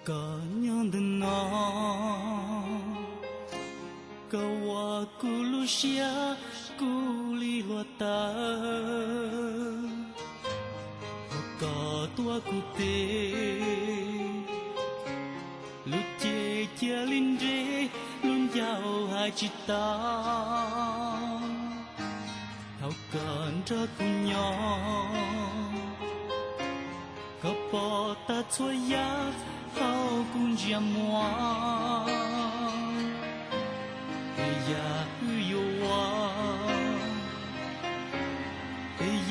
个我咕噜下咕哩落达，个多古德，路杰杰林杰，路摇还知道，头跟着姑娘，个波达错呀，好姑娘么。呀雨有我，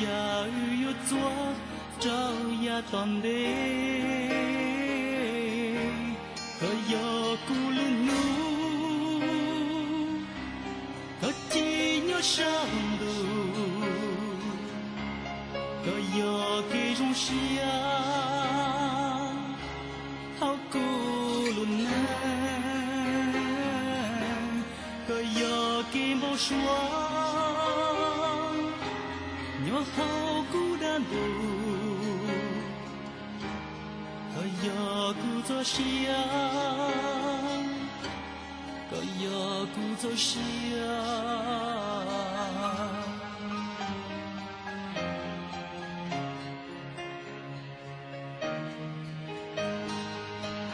呀雨有做，照呀断的，可有咕噜努，可今有上路，可有给种下，好咕噜难。个有给不说鸟好孤单路个有故作想个有故作想